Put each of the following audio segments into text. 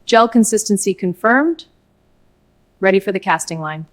Gel consistency confirmed. Ready for the casting line.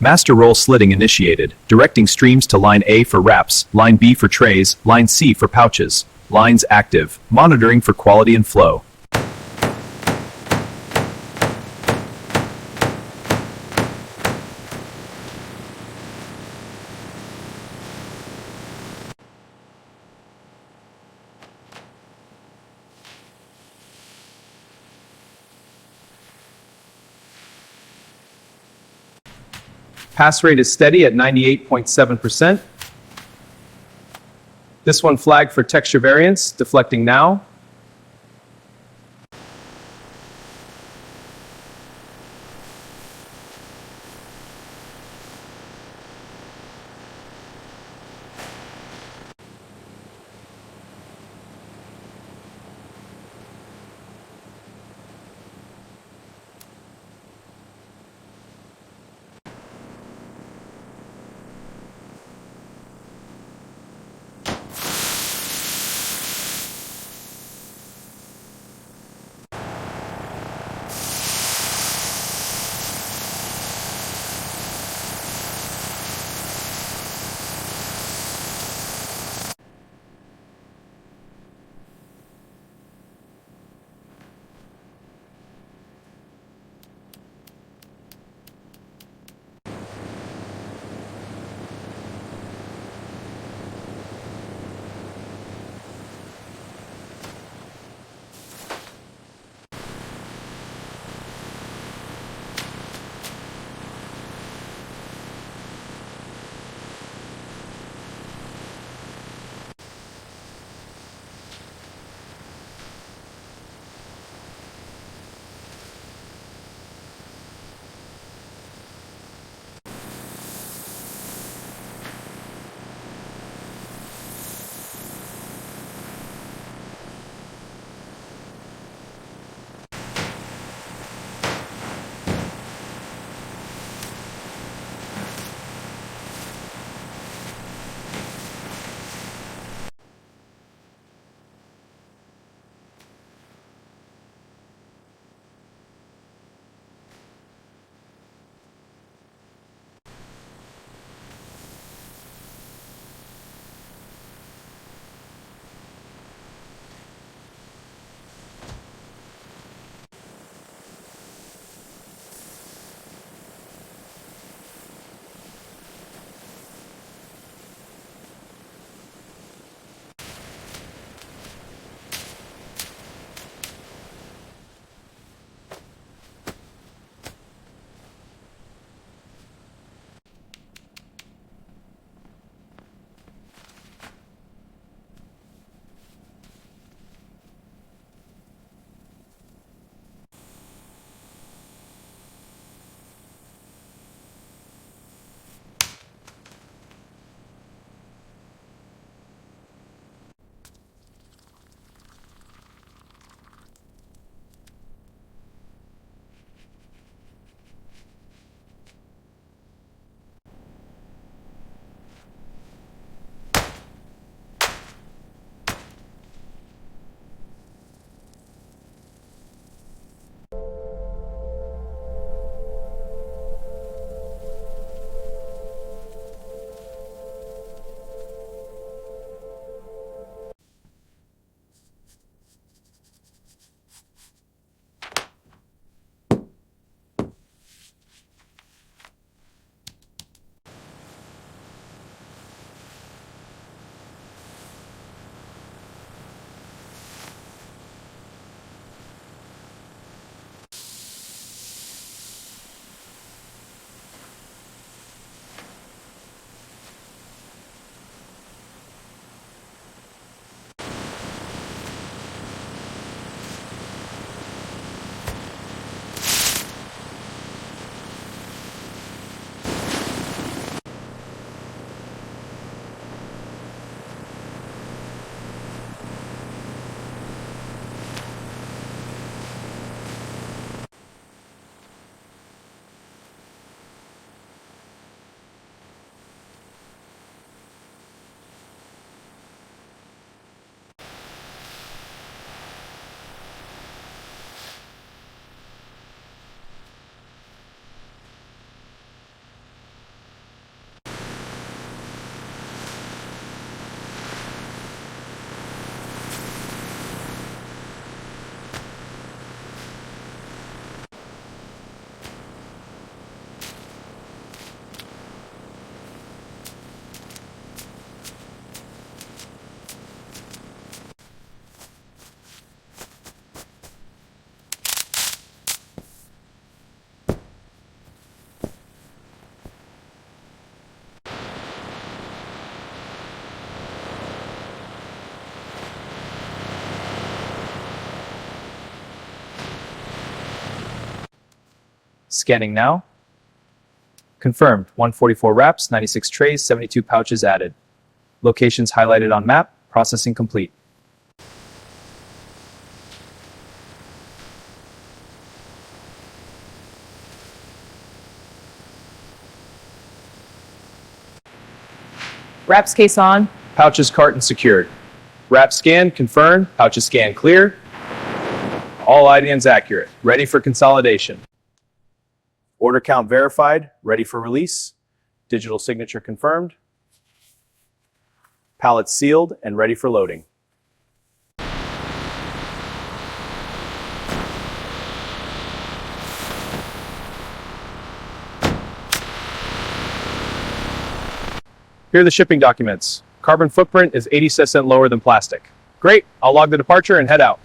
Master roll slitting initiated, directing streams to line A for wraps, line B for trays, line C for pouches. Lines active, monitoring for quality and flow. Pass rate is steady at 98.7%. This one flagged for texture variance, deflecting now. Scanning now. Confirmed. 144 wraps, 96 trays, 72 pouches added. Locations highlighted on map. Processing complete. Wraps case on. Pouches carton secured. Wrap scan confirmed. Pouches scan clear. All IDNs accurate. Ready for consolidation. Order count verified. Ready for release. Digital signature confirmed. Pallets sealed and ready for loading. Here are the shipping documents. Carbon footprint is 80% lower than plastic. Great, I'll log the departure and head out.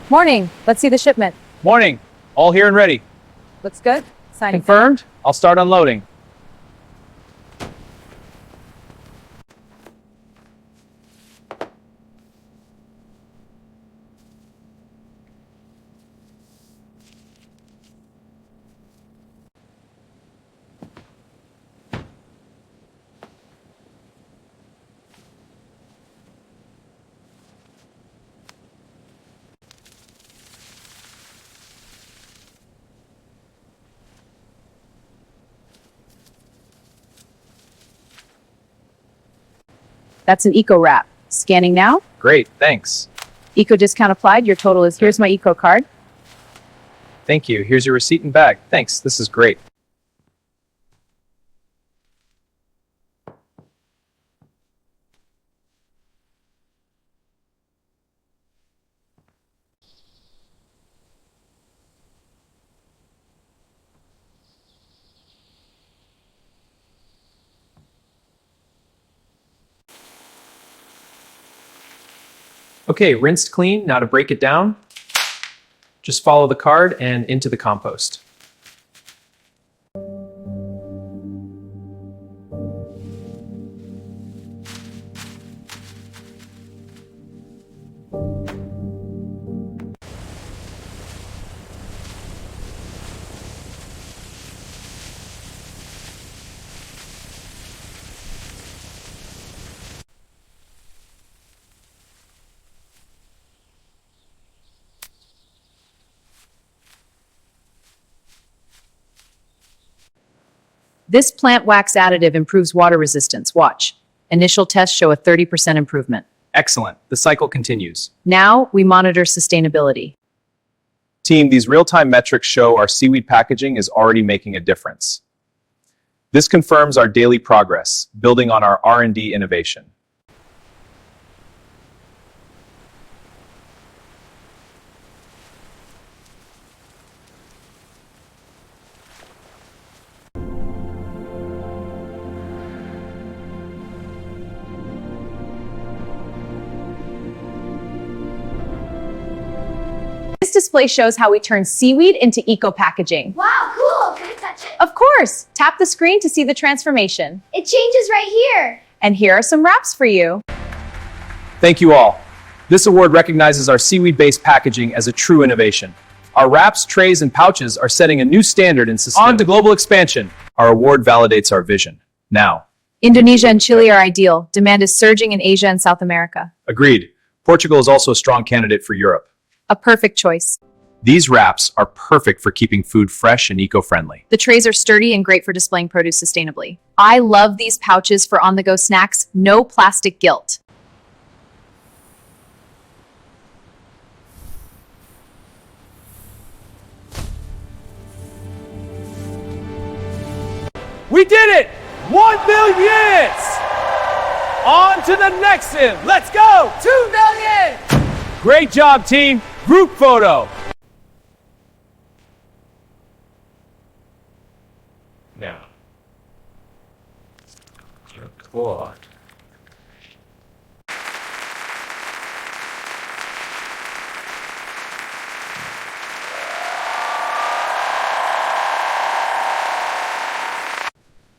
Morning. Let's see the shipment. Morning, all here and ready. Looks good. Sign. Confirmed, I'll start unloading. That's an eco wrap. Scanning now. Great, thanks. Eco discount applied. Your total is, here's my eco card. Thank you, here's your receipt and bag. Thanks, this is great. Okay, rinsed clean. Now to break it down, just follow the card and into the compost. This plant wax additive improves water resistance. Watch. Initial tests show a 30% improvement. Excellent. The cycle continues. Now we monitor sustainability. Team, these real-time metrics show our seaweed packaging is already making a difference. This confirms our daily progress, building on our R&D innovation. This display shows how we turn seaweed into eco packaging. Wow, cool. Can I touch it? Of course, tap the screen to see the transformation. It changes right here. And here are some wraps for you. Thank you all. This award recognizes our seaweed-based packaging as a true innovation. Our wraps, trays, and pouches are setting a new standard in sustainability. On to global expansion. Our award validates our vision. Now. Indonesia and Chile are ideal. Demand is surging in Asia and South America. Agreed. Portugal is also a strong candidate for Europe. A perfect choice. These wraps are perfect for keeping food fresh and eco-friendly. The trays are sturdy and great for displaying produce sustainably. I love these pouches for on-the-go snacks. No plastic guilt. We did it! 1 million units! On to the next one. Let's go! 2 million! Great job, team. Group photo. Now. Cool.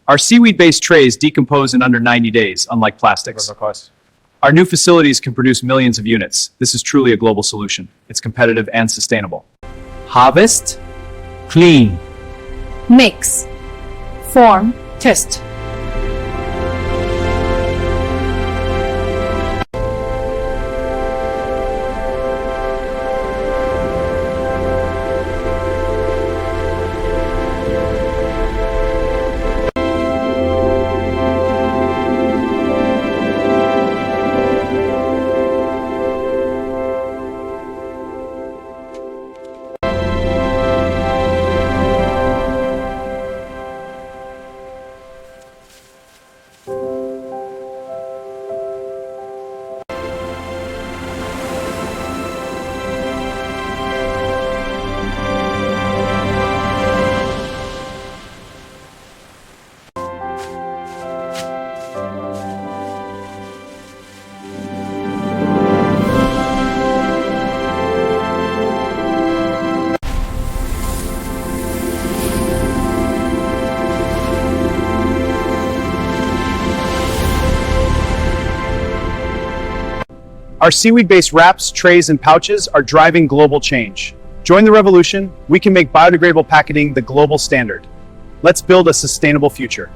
Our seaweed-based trays decompose in under 90 days, unlike plastics. Our new facilities can produce millions of units. This is truly a global solution. It's competitive and sustainable. Harvest, clean, Mix. Form. test. Our seaweed-based wraps, trays, and pouches are driving global change. Join the revolution. We can make biodegradable packaging the global standard. Let's build a sustainable future.